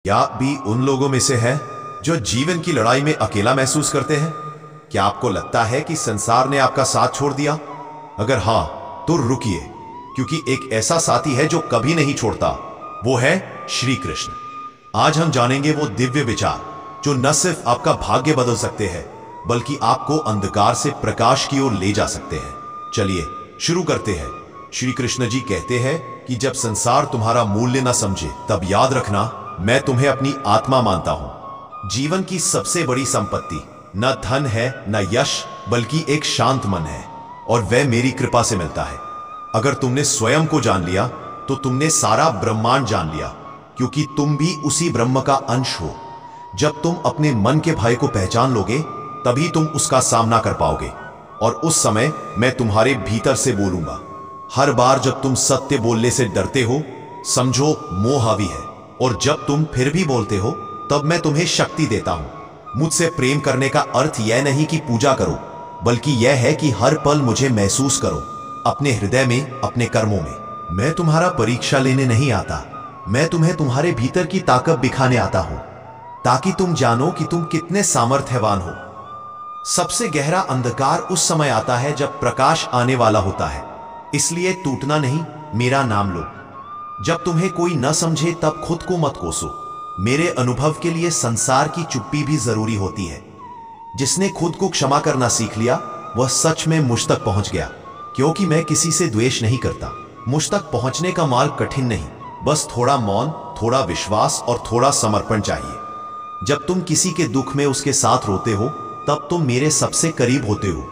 क्या भी उन लोगों में से है जो जीवन की लड़ाई में अकेला महसूस करते हैं? क्या आपको लगता है कि संसार ने आपका साथ छोड़ दिया? अगर हां, तो रुकिए, क्योंकि एक ऐसा साथी है जो कभी नहीं छोड़ता। वो है श्री कृष्ण। आज हम जानेंगे वो दिव्य विचार जो न सिर्फ आपका भाग्य बदल सकते हैं, बल्कि आपको अंधकार से प्रकाश की ओर ले जा सकते हैं। चलिए शुरू करते हैं। श्री कृष्ण जी कहते हैं कि जब संसार तुम्हारा मूल्य न समझे, तब याद रखना, मैं तुम्हें अपनी आत्मा मानता हूं। जीवन की सबसे बड़ी संपत्ति न धन है, न यश, बल्कि एक शांत मन है, और वह मेरी कृपा से मिलता है। अगर तुमने स्वयं को जान लिया, तो तुमने सारा ब्रह्मांड जान लिया, क्योंकि तुम भी उसी ब्रह्म का अंश हो। जब तुम अपने मन के भय को पहचान लोगे, तभी तुम उसका सामना कर पाओगे, और उस समय मैं तुम्हारे भीतर से बोलूंगा। हर बार जब तुम सत्य बोलने से डरते हो, समझो मोह हावी है, और जब तुम फिर भी बोलते हो, तब मैं तुम्हें शक्ति देता हूं। मुझसे प्रेम करने का अर्थ यह नहीं कि पूजा करो, बल्कि यह है कि हर पल मुझे महसूस करो, अपने हृदय में, अपने कर्मों में। मैं तुम्हारा परीक्षा लेने नहीं आता, मैं तुम्हें तुम्हारे भीतर की ताकत दिखाने आता हूं, ताकि तुम जानो कि तुम कितने सामर्थ्यवान हो। सबसे गहरा अंधकार उस समय आता है जब प्रकाश आने वाला होता है। इसलिए टूटना नहीं, मेरा नाम लो। जब तुम्हें कोई न समझे, तब खुद को मत कोसो। मेरे अनुभव के लिए संसार की चुप्पी भी जरूरी होती है। जिसने खुद को क्षमा करना सीख लिया, वह सच में मुझ तक पहुंच गया, क्योंकि मैं किसी से द्वेष नहीं करता। मुझ तक पहुंचने का मार्ग कठिन नहीं, बस थोड़ा मौन, थोड़ा विश्वास और थोड़ा समर्पण चाहिए। जब तुम किसी के दुख में उसके साथ रोते हो, तब तुम मेरे सबसे करीब होते हो,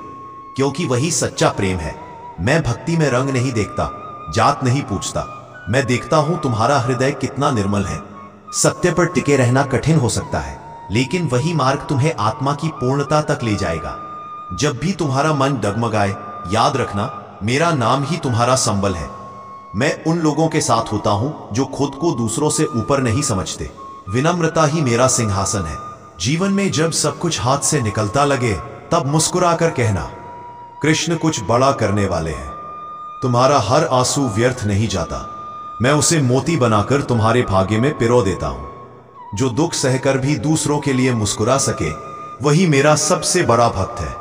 क्योंकि वही सच्चा प्रेम है। मैं भक्ति में रंग नहीं देखता, जात नहीं पूछता। मैं देखता हूं तुम्हारा हृदय कितना निर्मल है। सत्य पर टिके रहना कठिन हो सकता है, लेकिन वही मार्ग तुम्हें आत्मा की पूर्णता तक ले जाएगा। जब भी तुम्हारा मन डगमगाए, याद रखना, मेरा नाम ही तुम्हारा संबल है। मैं उन लोगों के साथ होता हूं जो खुद को दूसरों से ऊपर नहीं समझते। विनम्रता ही मेरा सिंहासन है। जीवन में जब सब कुछ हाथ से निकलता लगे, तब मुस्कुराकर कहना, कृष्ण कुछ बड़ा करने वाले हैं। तुम्हारा हर आंसू व्यर्थ नहीं जाता। मैं उसे मोती बनाकर तुम्हारे भाग्य में पिरो देता हूं। जो दुख सहकर भी दूसरों के लिए मुस्कुरा सके, वही मेरा सबसे बड़ा भक्त है।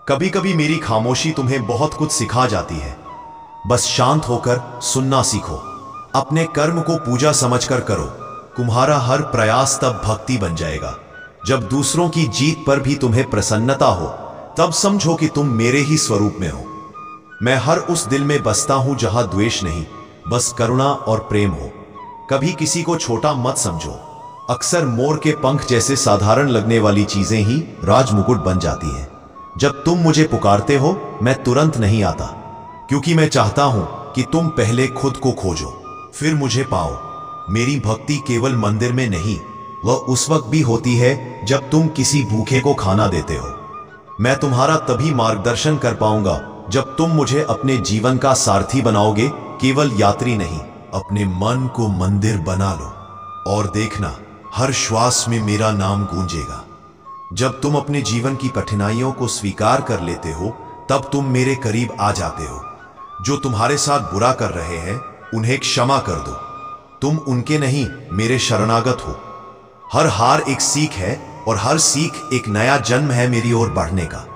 कभी कभी मेरी खामोशी तुम्हें बहुत कुछ सिखा जाती है। बस शांत होकर सुनना सीखो। अपने कर्म को पूजा समझकर करो। तुम्हारा हर प्रयास तब भक्ति बन जाएगा। जब दूसरों की जीत पर भी तुम्हें प्रसन्नता हो, तब समझो कि तुम मेरे ही स्वरूप में हो। मैं हर उस दिल में बसता हूं जहां द्वेष नहीं, बस करुणा और प्रेम हो। कभी किसी को छोटा मत समझो। अक्सर मोर के पंख जैसे साधारण लगने वाली चीजें ही राजमुकुट बन जाती हैं। जब तुम मुझे पुकारते हो, मैं तुरंत नहीं आता, क्योंकि मैं चाहता हूं कि तुम पहले खुद को खोजो, फिर मुझे पाओ। मेरी भक्ति केवल मंदिर में नहीं, वह उस वक्त भी होती है जब तुम किसी भूखे को खाना देते हो। मैं तुम्हारा तभी मार्गदर्शन कर पाऊंगा जब तुम मुझे अपने जीवन का सारथी बनाओगे, केवल यात्री नहीं। अपने मन को मंदिर बना लो, और देखना, हर श्वास में मेरा नाम गूंजेगा। जब तुम अपने जीवन की कठिनाइयों को स्वीकार कर लेते हो, तब तुम मेरे करीब आ जाते हो। जो तुम्हारे साथ बुरा कर रहे हैं, उन्हें क्षमा कर दो। तुम उनके नहीं, मेरे शरणागत हो। हर हार एक सीख है, और हर सीख एक नया जन्म है मेरी ओर बढ़ने का।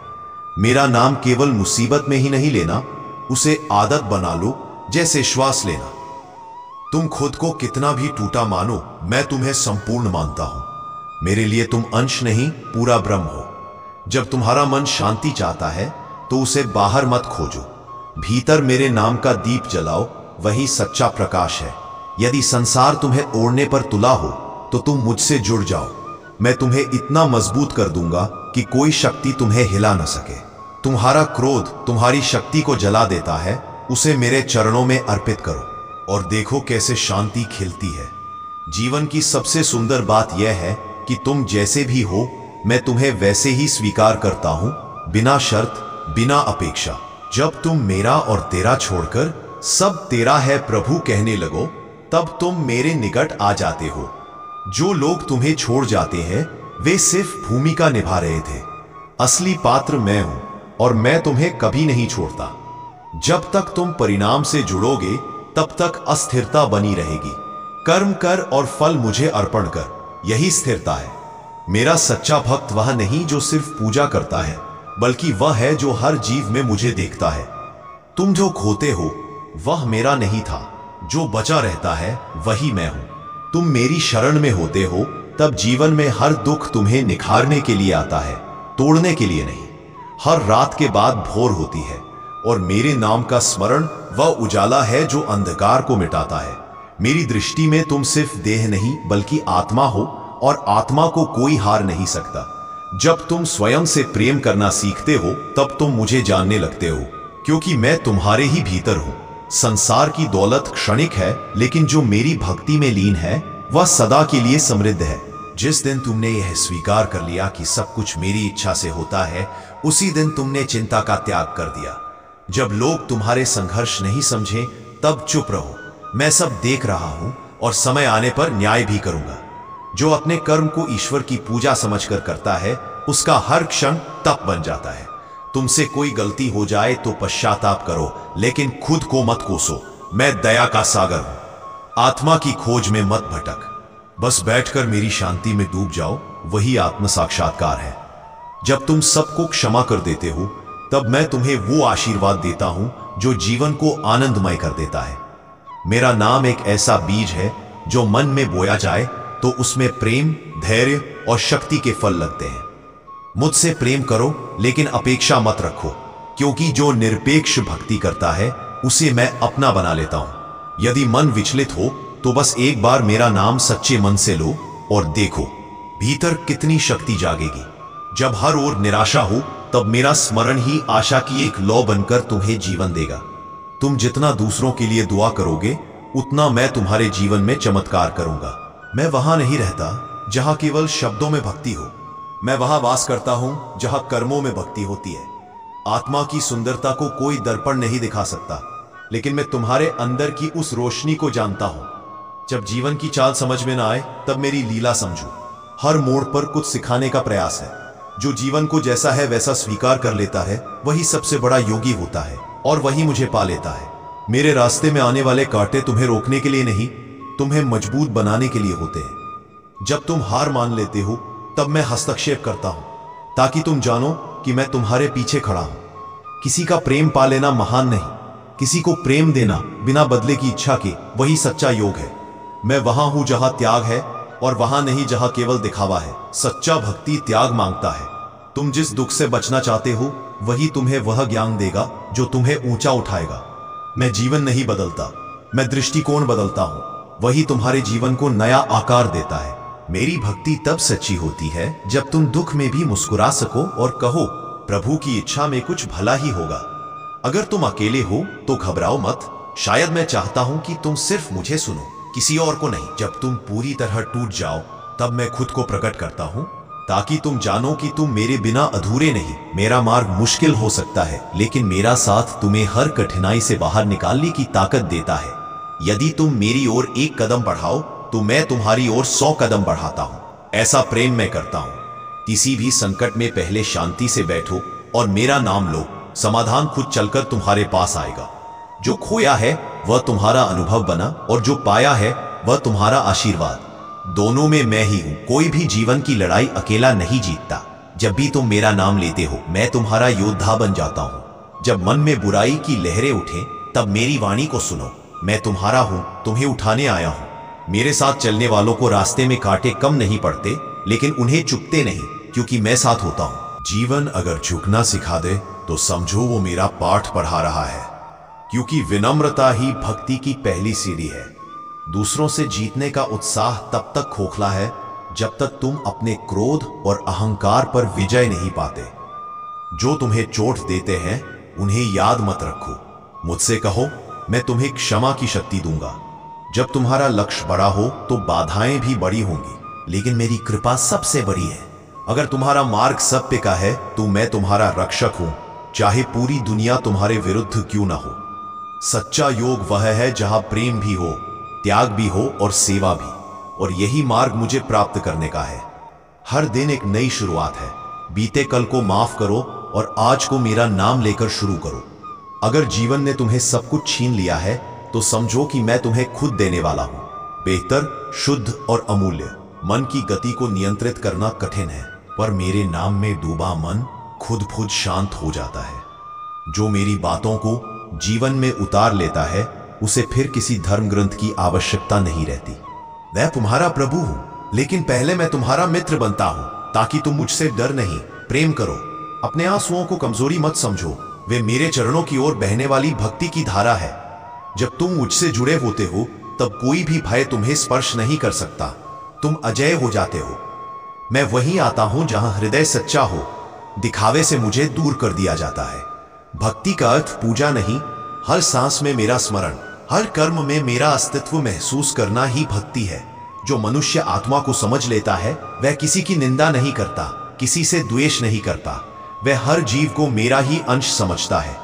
मेरा नाम केवल मुसीबत में ही नहीं लेना, उसे आदत बना लो, जैसे श्वास लेना। तुम खुद को कितना भी टूटा मानो, मैं तुम्हें संपूर्ण मानता हूं। मेरे लिए तुम अंश नहीं, पूरा ब्रह्म हो। जब तुम्हारा मन शांति चाहता है, तो उसे बाहर मत खोजो, भीतर मेरे नाम का दीप जलाओ। वही सच्चा प्रकाश है। यदि संसार तुम्हें ओढ़ने पर तुला हो, तो तुम मुझसे जुड़ जाओ। मैं तुम्हें इतना मजबूत कर दूंगा कि कोई शक्ति तुम्हें हिला न सके। तुम्हारा क्रोध तुम्हारी शक्ति को जला देता है, उसे मेरे चरणों में अर्पित करो, और देखो कैसे शांति खिलती है। जीवन की सबसे सुंदर बात यह है कि तुम जैसे भी हो, मैं तुम्हें वैसे ही स्वीकार करता हूं, बिना शर्त, बिना अपेक्षा। जब तुम मेरा और तेरा छोड़कर सब तेरा है प्रभु कहने लगो, तब तुम मेरे निकट आ जाते हो। जो लोग तुम्हें छोड़ जाते हैं, वे सिर्फ भूमिका निभा रहे थे। असली पात्र मैं हूं, और मैं तुम्हें कभी नहीं छोड़ता। जब तक तुम परिणाम से जुड़ोगे, तब तक अस्थिरता बनी रहेगी, कर्म कर और फल मुझे अर्पण कर, यही स्थिरता है। मेरा सच्चा भक्त वह नहीं जो सिर्फ पूजा करता है, बल्कि वह है जो हर जीव में मुझे देखता है। तुम जो खोते हो वह मेरा नहीं था, जो बचा रहता है वही मैं हूं। तुम मेरी शरण में होते हो तब जीवन में हर दुख तुम्हें निखारने के लिए आता है, तोड़ने के लिए नहीं। हर रात के बाद भोर होती है और मेरे नाम का स्मरण वह उजाला है जो अंधकार को मिटाता है। मेरी दृष्टि में तुम सिर्फ देह नहीं बल्कि आत्मा हो, और आत्मा को कोई हार नहीं सकता। जब तुम स्वयं से प्रेम करना सीखते हो तब तुम मुझे जानने लगते हो, क्योंकि मैं तुम्हारे ही भीतर हूं। संसार की दौलत क्षणिक है, लेकिन जो मेरी भक्ति में लीन है वह सदा के लिए समृद्ध है। जिस दिन तुमने यह स्वीकार कर लिया कि सब कुछ मेरी इच्छा से होता है, उसी दिन तुमने चिंता का त्याग कर दिया। जब लोग तुम्हारे संघर्ष नहीं समझे तब चुप रहो, मैं सब देख रहा हूं और समय आने पर न्याय भी करूंगा। जो अपने कर्म को ईश्वर की पूजा समझकर करता है, उसका हर क्षण तप बन जाता है। तुमसे कोई गलती हो जाए तो पश्चाताप करो, लेकिन खुद को मत कोसो। मैं दया का सागर हूं, आत्मा की खोज में मत भटक। बस बैठकर मेरी शांति में डूब जाओ, वही आत्म साक्षात्कार है। जब तुम सबको क्षमा कर देते हो तब मैं तुम्हें वो आशीर्वाद देता हूं जो जीवन को आनंदमय कर देता है। मेरा नाम एक ऐसा बीज है जो मन में बोया जाए तो उसमें प्रेम, धैर्य और शक्ति के फल लगते हैं। मुझसे प्रेम करो, लेकिन अपेक्षा मत रखो, क्योंकि जो निरपेक्ष भक्ति करता है उसे मैं अपना बना लेता हूं। यदि मन विचलित हो तो बस एक बार मेरा नाम सच्चे मन से लो और देखो भीतर कितनी शक्ति जागेगी। जब हर ओर निराशा हो तब मेरा स्मरण ही आशा की एक लौ बनकर तुम्हें जीवन देगा। तुम जितना दूसरों के लिए दुआ करोगे, उतना मैं तुम्हारे जीवन में चमत्कार करूंगा। मैं वहां नहीं रहता जहां केवल शब्दों में भक्ति हो, मैं वहां वास करता हूं जहां कर्मों में भक्ति होती है। आत्मा की सुंदरता को कोई दर्पण नहीं दिखा सकता, लेकिन मैं तुम्हारे अंदर की उस रोशनी को जानता हूं। जब जीवन की चाल समझ में ना आए तब मेरी लीला समझो। हर मोड़ पर कुछ सिखाने का प्रयास है। जो जीवन को जैसा है वैसा स्वीकार कर लेता है, वही सबसे बड़ा योगी होता है और वही मुझे पा लेता है। मेरे रास्ते में आने वाले कांटे तुम्हें रोकने के लिए नहीं, तुम्हें मजबूत बनाने के लिए होते हैं। जब तुम हार मान लेते हो तब मैं हस्तक्षेप करता हूं, ताकि तुम जानो कि मैं तुम्हारे पीछे खड़ा हूं। किसी का प्रेम पा लेना महान नहीं, किसी को प्रेम देना बिना बदले की इच्छा के, वही सच्चा योग है। मैं वहां हूं जहां त्याग है और वहां नहीं जहां केवल दिखावा है। सच्चा भक्ति त्याग मांगता है। तुम जिस दुख से बचना चाहते हो वही तुम्हें वह ज्ञान देगा जो तुम्हें ऊंचा उठाएगा। मैं जीवन नहीं बदलता, मैं दृष्टिकोण बदलता हूं, वही तुम्हारे जीवन को नया आकार देता है। मेरी भक्ति तब सच्ची होती है जब तुम दुख में भी मुस्कुरा सको और कहो, प्रभु की इच्छा में कुछ भला ही होगा। अगर तुम अकेले हो तो घबराओ मत, शायद मैं चाहता हूं कि तुम सिर्फ मुझे सुनो, किसी और को नहीं। जब तुम पूरी तरह टूट जाओ तब मैं खुद को प्रकट करता हूं, ताकि तुम जानो कि तुम मेरे बिना अधूरे नहीं। मेरा मार्ग मुश्किल हो सकता है, लेकिन मेरा साथ तुम्हें हर कठिनाई से बाहर निकालने की ताकत देता है। यदि तुम मेरी ओर एक कदम बढ़ाओ तो मैं तुम्हारी ओर 100 कदम बढ़ाता हूं। ऐसा प्रेम मैं करता हूं। किसी भी संकट में पहले शांति से बैठो और मेरा नाम लो, समाधान खुद चलकर तुम्हारे पास आएगा। जो खोया है वह तुम्हारा अनुभव बना और जो पाया है वह तुम्हारा आशीर्वाद। दोनों में मैं ही हूं। कोई भी जीवन की लड़ाई अकेला नहीं जीतता। जब भी तुम मेरा नाम लेते हो मैं तुम्हारा योद्धा बन जाता हूं। जब मन में बुराई की लहरें उठे तब मेरी वाणी को सुनो। मैं तुम्हारा हूं, तुम्हें उठाने आया हूं। मेरे साथ चलने वालों को रास्ते में कांटे कम नहीं पड़ते, लेकिन उन्हें चुभते नहीं, क्योंकि मैं साथ होता हूं। जीवन अगर झुकना सिखा दे तो समझो वो मेरा पाठ पढ़ा रहा है, क्योंकि विनम्रता ही भक्ति की पहली सीढ़ी है। दूसरों से जीतने का उत्साह तब तक खोखला है जब तक तुम अपने क्रोध और अहंकार पर विजय नहीं पाते। जो तुम्हें चोट देते हैं उन्हें याद मत रखो। मुझसे कहो, मैं तुम्हें क्षमा की शक्ति दूंगा। जब तुम्हारा लक्ष्य बड़ा हो तो बाधाएं भी बड़ी होंगी, लेकिन मेरी कृपा सबसे बड़ी है। अगर तुम्हारा मार्ग सत्य का है तो मैं तुम्हारा रक्षक हूं, चाहे पूरी दुनिया तुम्हारे विरुद्ध क्यों ना हो। सच्चा योग वह है जहां प्रेम भी हो, त्याग भी हो और सेवा भी, और यही मार्ग मुझे प्राप्त करने का है। हर दिन एक नई शुरुआत है। बीते कल को माफ करो और आज को मेरा नाम लेकर शुरू करो। अगर जीवन ने तुम्हें सब कुछ छीन लिया है तो समझो कि मैं तुम्हें खुद देने वाला हूं। बेहतर, शुद्ध और अमूल्य। मन की गति को नियंत्रित करना कठिन है, पर मेरे नाम में डूबा मन खुद शांत हो जाता है। जो मेरी बातों को जीवन में उतार लेता है, उसे फिर किसी धर्म ग्रंथ की आवश्यकता नहीं रहती। मैं तुम्हारा प्रभु हूं, लेकिन पहले मैं तुम्हारा मित्र बनता हूं, ताकि तुम मुझसे डर नहीं, प्रेम करो। अपने आंसुओं को कमजोरी मत समझो, वे मेरे चरणों की ओर बहने वाली भक्ति की धारा है। जब तुम मुझसे जुड़े होते हो, तब कोई भी भय तुम्हें स्पर्श नहीं कर सकता। तुम अजय हो जाते हो। मैं वहीं आता हूं जहां हृदय सच्चा हो। दिखावे से मुझे दूर कर दिया जाता है। भक्ति का अर्थ पूजा नहीं, हर सांस में मेरा स्मरण, हर कर्म में मेरा अस्तित्व महसूस करना ही भक्ति है। जो मनुष्य आत्मा को समझ लेता है, वह किसी की निंदा नहीं करता, किसी से द्वेष नहीं करता। वह हर जीव को मेरा ही अंश समझता है।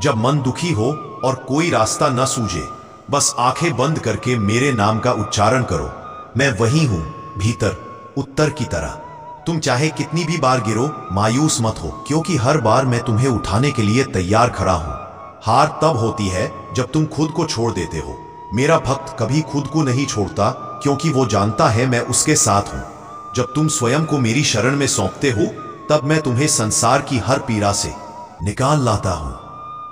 जब मन दुखी हो और कोई रास्ता न सूझे, बस आंखें बंद करके मेरे नाम का उच्चारण करो। मैं वही हूं, भीतर, उत्तर की तरह। तुम चाहे कितनी भी बार गिरो, मायूस मत हो, क्योंकि हर बार मैं तुम्हें उठाने के लिए तैयार खड़ा हूं। हार तब होती है जब तुम खुद को छोड़ देते हो। मेरा भक्त कभी खुद को नहीं छोड़ता, क्योंकि वो जानता है मैं उसके साथ हूं। जब तुम स्वयं को मेरी शरण में सौंपते हो, तब मैं तुम्हें संसार की हर पीड़ा से निकाल लाता हूं।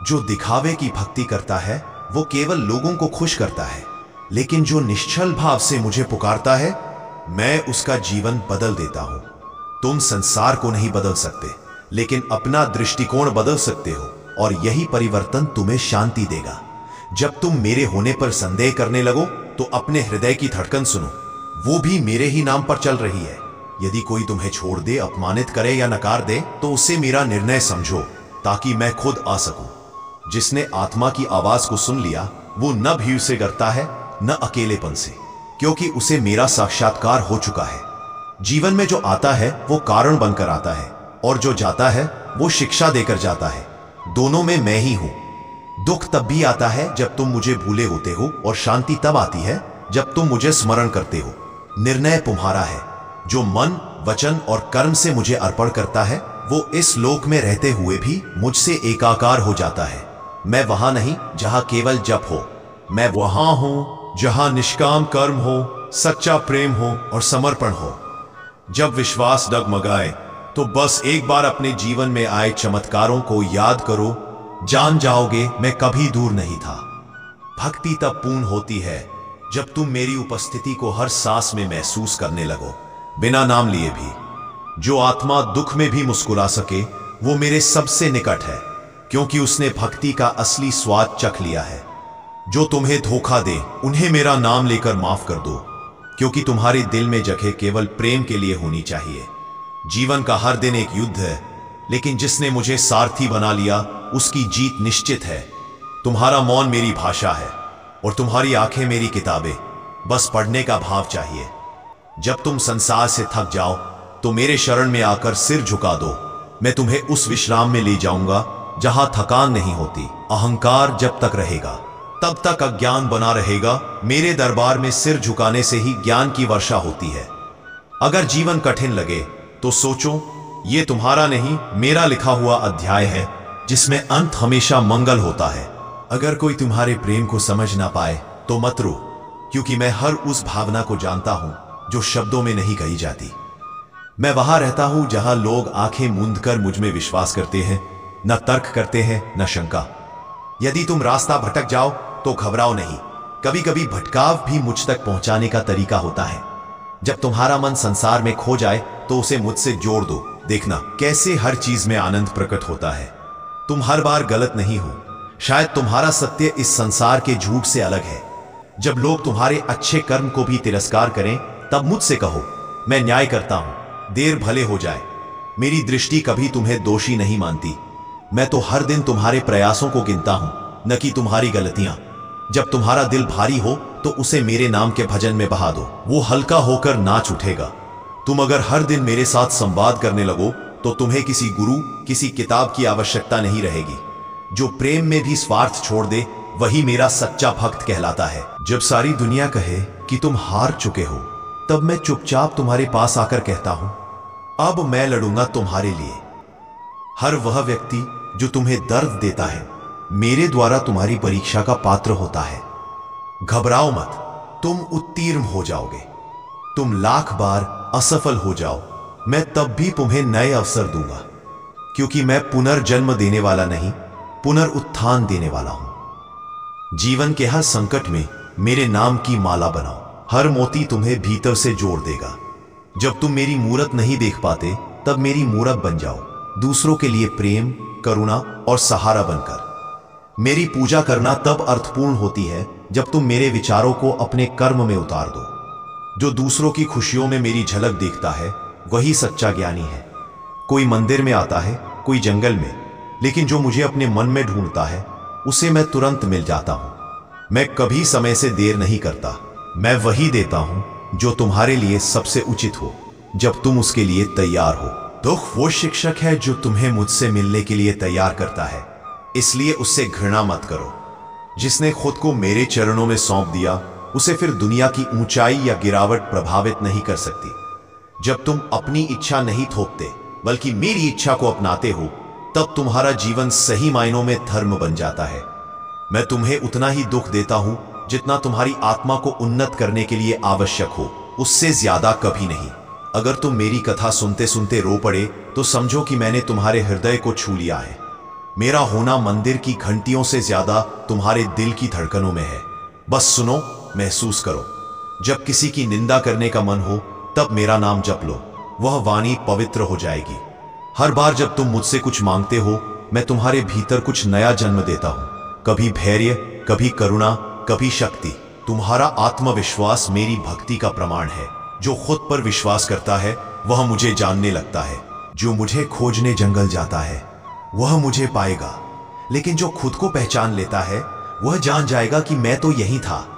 जो दिखावे की भक्ति करता है, वो केवल लोगों को खुश करता है, लेकिन जो निश्चल भाव से मुझे पुकारता है, मैं उसका जीवन बदल देता हूं। तुम संसार को नहीं बदल सकते, लेकिन अपना दृष्टिकोण बदल सकते हो, और यही परिवर्तन तुम्हें शांति देगा। जब तुम मेरे होने पर संदेह करने लगो, तो अपने हृदय की धड़कन सुनो, वो भी मेरे ही नाम पर चल रही है। यदि कोई तुम्हें छोड़ दे, अपमानित करे या नकार दे, तो उसे मेरा निर्णय समझो, ताकि मैं खुद आ सकूं। जिसने आत्मा की आवाज को सुन लिया, वो न भीड़ से डरता है, न अकेलेपन से, क्योंकि उसे मेरा साक्षात्कार हो चुका है। जीवन में जो आता है, वो कारण बनकर आता है, और जो जाता है, वो शिक्षा देकर जाता है। दोनों में मैं ही हूं। दुख तब भी आता है जब तुम मुझे भूले होते हो, और शांति तब आती है जब तुम मुझे स्मरण करते हो। निर्णय तुम्हारा है। जो मन, वचन और कर्म से मुझे अर्पण करता है, वो इस लोक में रहते हुए भी मुझसे एकाकार हो जाता है। मैं वहां नहीं जहां केवल जप हो, मैं वहां हूं जहां निष्काम कर्म हो, सच्चा प्रेम हो और समर्पण हो। जब विश्वास डगमगाए, तो बस एक बार अपने जीवन में आए चमत्कारों को याद करो। जान जाओगे मैं कभी दूर नहीं था। भक्ति तब पूर्ण होती है जब तुम मेरी उपस्थिति को हर सांस में महसूस करने लगो, बिना नाम लिए भी। जो आत्मा दुख में भी मुस्कुरा सके, वो मेरे सबसे निकट है, क्योंकि उसने भक्ति का असली स्वाद चख लिया है। जो तुम्हें धोखा दे, उन्हें मेरा नाम लेकर माफ कर दो, क्योंकि तुम्हारे दिल में जगह केवल प्रेम के लिए होनी चाहिए। जीवन का हर दिन एक युद्ध है, लेकिन जिसने मुझे सारथी बना लिया, उसकी जीत निश्चित है। तुम्हारा मौन मेरी भाषा है, और तुम्हारी आंखें मेरी किताबें। बस पढ़ने का भाव चाहिए। जब तुम संसार से थक जाओ, तो मेरे शरण में आकर सिर झुका दो। मैं तुम्हें उस विश्राम में ले जाऊंगा जहां थकान नहीं होती। अहंकार जब तक रहेगा, तब तक अज्ञान बना रहेगा। मेरे दरबार में सिर झुकाने से ही ज्ञान की वर्षा होती है। अगर जीवन कठिन लगे, तो सोचो, ये तुम्हारा नहीं, मेरा लिखा हुआ अध्याय है, जिसमें अंत हमेशा मंगल होता है। अगर कोई तुम्हारे प्रेम को समझ ना पाए, तो मत रो, क्योंकि मैं हर उस भावना को जानता हूं जो शब्दों में नहीं कही जाती। मैं वहां रहता हूं जहां लोग आंखें मूंदकर मुझ में विश्वास करते हैं, न तर्क करते हैं, न शंका। यदि तुम रास्ता भटक जाओ, तो घबराओ नहीं। कभी कभी भटकाव भी मुझ तक पहुंचाने का तरीका होता है। जब तुम्हारा मन संसार में खो जाए, तो उसे मुझसे जोड़ दो। देखना कैसे हर चीज में आनंद प्रकट होता है। तुम हर बार गलत नहीं हो। शायद तुम्हारा सत्य इस संसार के झूठ से अलग है। जब लोग तुम्हारे अच्छे कर्म को भी तिरस्कार करें, तब मुझसे कहो, मैं न्याय करता हूं, देर भले हो जाए। मेरी दृष्टि कभी तुम्हें दोषी नहीं मानती। मैं तो हर दिन तुम्हारे प्रयासों को गिनता हूं, न कि तुम्हारी गलतियां। जब तुम्हारा दिल भारी हो, तो उसे मेरे नाम के भजन में बहा दो। वो हल्का होकर नाच उठेगा। तुम अगर हर दिन मेरे साथ संवाद करने लगो, तो तुम्हें किसी गुरु, किसी किताब की आवश्यकता नहीं रहेगी। जो प्रेम में भी स्वार्थ छोड़ दे, वही मेरा सच्चा भक्त कहलाता है। जब सारी दुनिया कहे कि तुम हार चुके हो, तब मैं चुपचाप तुम्हारे पास आकर कहता हूं, अब मैं लड़ूंगा तुम्हारे लिए। हर वह व्यक्ति जो तुम्हें दर्द देता है, मेरे द्वारा तुम्हारी परीक्षा का पात्र होता है। घबराओ मत, तुम उत्तीर्ण हो जाओगे। तुम लाख बार असफल हो जाओ, मैं तब भी तुम्हें नए अवसर दूंगा, क्योंकि मैं पुनर्जन्म देने वाला नहीं, पुनरुत्थान देने वाला हूं। जीवन के हर संकट में मेरे नाम की माला बनाओ। हर मोती तुम्हें भीतर से जोड़ देगा। जब तुम मेरी मूरत नहीं देख पाते, तब मेरी मूरत बन जाओ, दूसरों के लिए प्रेम, करुणा और सहारा बनकर। मेरी पूजा करना तब अर्थपूर्ण होती है जब तुम मेरे विचारों को अपने कर्म में उतार दो। जो दूसरों की खुशियों में मेरी झलक देखता है, वही सच्चा ज्ञानी है। कोई मंदिर में आता है, कोई जंगल में, लेकिन जो मुझे अपने मन में ढूंढता है, उसे मैं तुरंत मिल जाता हूं। मैं कभी समय से देर नहीं करता। मैं वही देता हूं जो तुम्हारे लिए सबसे उचित हो, जब तुम उसके लिए तैयार हो। दुख वो शिक्षक है जो तुम्हें मुझसे मिलने के लिए तैयार करता है, इसलिए उससे घृणा मत करो। जिसने खुद को मेरे चरणों में सौंप दिया, उसे फिर दुनिया की ऊंचाई या गिरावट प्रभावित नहीं कर सकती। जब तुम अपनी इच्छा नहीं थोपते, बल्कि मेरी इच्छा को अपनाते हो, तब तुम्हारा जीवन सही मायनों में धर्म बन जाता है। मैं तुम्हें उतना ही दुख देता हूं जितना तुम्हारी आत्मा को उन्नत करने के लिए आवश्यक हो, उससे ज्यादा कभी नहीं। अगर तुम मेरी कथा सुनते सुनते रो पड़े, तो समझो कि मैंने तुम्हारे हृदय को छू लिया है। मेरा होना मंदिर की घंटियों से ज्यादा तुम्हारे दिल की धड़कनों में है। बस सुनो, महसूस करो। जब किसी की निंदा करने का मन हो, तब मेरा नाम जप लो, वह वाणी पवित्र हो जाएगी। हर बार जब तुम मुझसे कुछ मांगते हो, मैं तुम्हारे भीतर कुछ नया जन्म देता हूं। कभी धैर्य, कभी करुणा, कभी शक्ति। तुम्हारा आत्मविश्वास मेरी भक्ति का प्रमाण है। जो खुद पर विश्वास करता है, वह मुझे जानने लगता है। जो मुझे खोजने जंगल जाता है, वह मुझे पाएगा। लेकिन जो खुद को पहचान लेता है, वह जान जाएगा कि मैं तो यही था।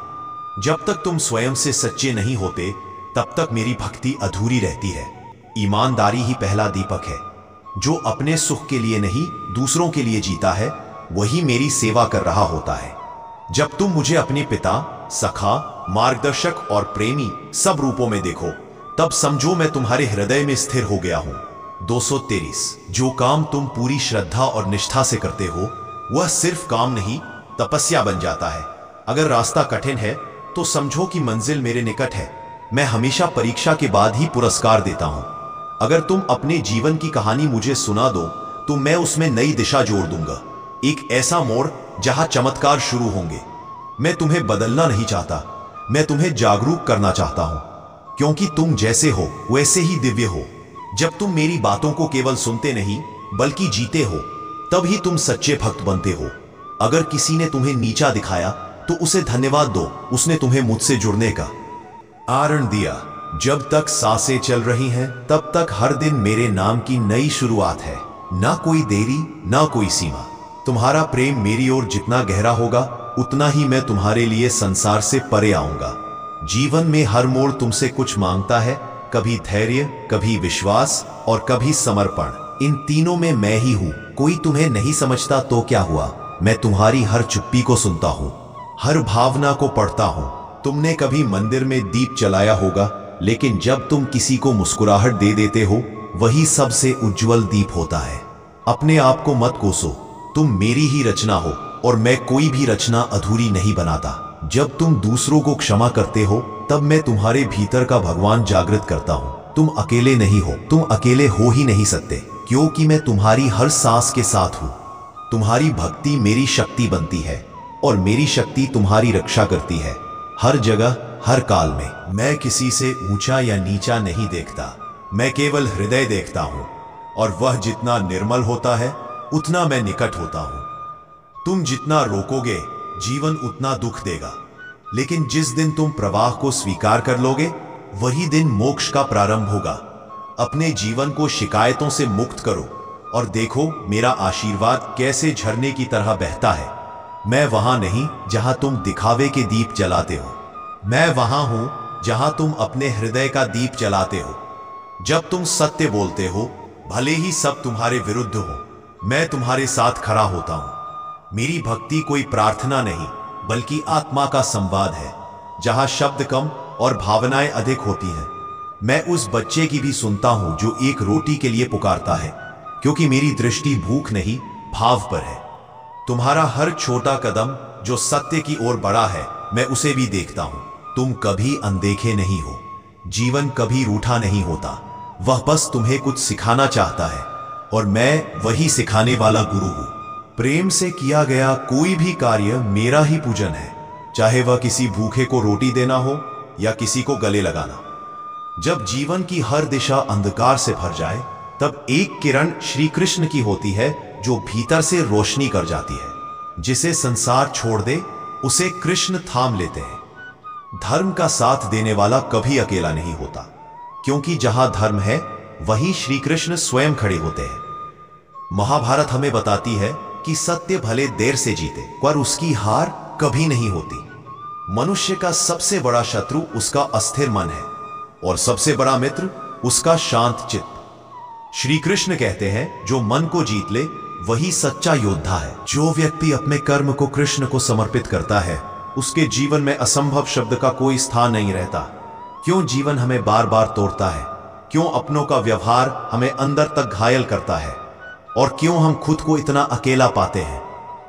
जब तक तुम स्वयं से सच्चे नहीं होते, तब तक मेरी भक्ति अधूरी रहती है। ईमानदारी ही पहला दीपक है। जो अपने सुख के लिए नहीं, दूसरों के लिए जीता है, वही मेरी सेवा कर रहा होता है। जब तुम मुझे अपने पिता, सखा, मार्गदर्शक और प्रेमी सब रूपों में देखो, तब समझो मैं तुम्हारे हृदय में स्थिर हो गया हूं। 223। जो काम तुम पूरी श्रद्धा और निष्ठा से करते हो, वह सिर्फ काम नहीं, तपस्या बन जाता है। अगर रास्ता कठिन है, तो समझो कि मंजिल मेरे निकट है। मैं हमेशा परीक्षा के बाद ही पुरस्कार देता हूं। अगर तुम अपने जीवन की कहानी मुझे सुना दो, तो मैं उसमें नई दिशा जोड़ दूंगा। एक ऐसा मोड़ जहां चमत्कार शुरू होंगे। मैं तुम्हें बदलना नहीं चाहता, मैं तुम्हें जागरूक करना चाहता हूं, क्योंकि तुम जैसे हो वैसे ही दिव्य हो। जब तुम मेरी बातों को केवल सुनते नहीं, बल्कि जीते हो, तब ही तुम सच्चे भक्त बनते हो। अगर किसी ने तुम्हें नीचा दिखाया, तो उसे धन्यवाद दो, उसने तुम्हें मुझसे जुड़ने का कारण दिया। जब तक सांसें चल रही हैं, तब तक हर दिन मेरे नाम की नई शुरुआत है। ना कोई देरी, ना कोई सीमा। तुम्हारा प्रेम मेरी ओर जितना गहरा होगा, उतना ही मैं तुम्हारे लिए संसार से परे आऊंगा। जीवन में हर मोड़ तुमसे कुछ मांगता है, कभी धैर्य, कभी विश्वास और कभी समर्पण। इन तीनों में मैं ही हूं। कोई तुम्हें नहीं समझता तो क्या हुआ, मैं तुम्हारी हर चुप्पी को सुनता हूं, हर भावना को पढ़ता हूं। तुमने कभी मंदिर में दीप जलाया होगा, लेकिन जब तुम किसी को मुस्कुराहट दे देते हो, वही सबसे उज्जवल दीप होता है। अपने आप को मत कोसो, तुम मेरी ही रचना हो, और मैं कोई भी रचना अधूरी नहीं बनाता। जब तुम दूसरों को क्षमा करते हो, तब मैं तुम्हारे भीतर का भगवान जागृत करता हूं। तुम अकेले नहीं हो, तुम अकेले हो ही नहीं सकते, क्योंकि मैं तुम्हारी हर सांस के साथ हूं। तुम्हारी भक्ति मेरी शक्ति बनती है, और मेरी शक्ति तुम्हारी रक्षा करती है, हर जगह, हर काल में। मैं किसी से ऊंचा या नीचा नहीं देखता, मैं केवल हृदय देखता हूं, और वह जितना निर्मल होता है, उतना मैं निकट होता हूं। तुम जितना रोकोगे, जीवन उतना दुख देगा, लेकिन जिस दिन तुम प्रवाह को स्वीकार कर लोगे, वही दिन मोक्ष का प्रारंभ होगा। अपने जीवन को शिकायतों से मुक्त करो, और देखो मेरा आशीर्वाद कैसे झरने की तरह बहता है। मैं वहां नहीं जहां तुम दिखावे के दीप जलाते हो, मैं वहां हूं जहां तुम अपने हृदय का दीप जलाते हो। जब तुम सत्य बोलते हो, भले ही सब तुम्हारे विरुद्ध हो, मैं तुम्हारे साथ खड़ा होता हूं। मेरी भक्ति कोई प्रार्थना नहीं, बल्कि आत्मा का संवाद है, जहां शब्द कम और भावनाएं अधिक होती हैं। मैं उस बच्चे की भी सुनता हूं जो एक रोटी के लिए पुकारता है, क्योंकि मेरी दृष्टि भूख नहीं, भाव पर है। तुम्हारा हर छोटा कदम जो सत्य की ओर बढ़ा है, मैं उसे भी देखता हूं। तुम कभी अनदेखे नहीं हो। जीवन कभी रूठा नहीं होता, वह बस तुम्हें कुछ सिखाना चाहता है, और मैं वही सिखाने वाला गुरु हूं। प्रेम से किया गया कोई भी कार्य मेरा ही पूजन है, चाहे वह किसी भूखे को रोटी देना हो या किसी को गले लगाना। जब जीवन की हर दिशा अंधकार से भर जाए, तब एक किरण श्री कृष्ण की होती है जो भीतर से रोशनी कर जाती है। जिसे संसार छोड़ दे, उसे कृष्ण थाम लेते हैं। धर्म का साथ देने वाला कभी अकेला नहीं होता, क्योंकि जहां धर्म है वहीं श्री कृष्ण स्वयं खड़े होते हैं। महाभारत हमें बताती है कि सत्य भले देर से जीते, पर उसकी हार कभी नहीं होती। मनुष्य का सबसे बड़ा शत्रु उसका अस्थिर मन है, और सबसे बड़ा मित्र उसका शांत चित्त। श्री कृष्ण कहते हैं, जो मन को जीत ले वही सच्चा योद्धा है। जो व्यक्ति अपने कर्म को कृष्ण को समर्पित करता है, उसके जीवन में असंभव शब्द का कोई स्थान नहीं रहता। क्यों जीवन हमें बार बार तोड़ता है, क्यों अपनों का व्यवहार हमें अंदर तक घायल करता है, और क्यों हम खुद को इतना अकेला पाते हैं?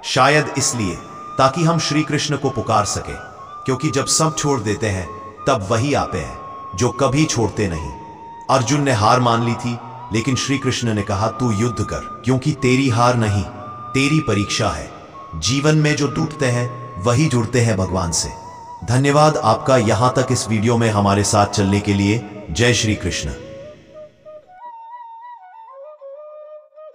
शायद इसलिए ताकि हम श्री कृष्ण को पुकार सके, क्योंकि जब सब छोड़ देते हैं तब वही आते हैं जो कभी छोड़ते नहीं। अर्जुन ने हार मान ली थी, लेकिन श्री कृष्ण ने कहा, तू युद्ध कर, क्योंकि तेरी हार नहीं, तेरी परीक्षा है। जीवन में जो टूटते हैं वही जुड़ते हैं भगवान से। धन्यवाद आपका यहां तक इस वीडियो में हमारे साथ चलने के लिए। जय श्री कृष्ण।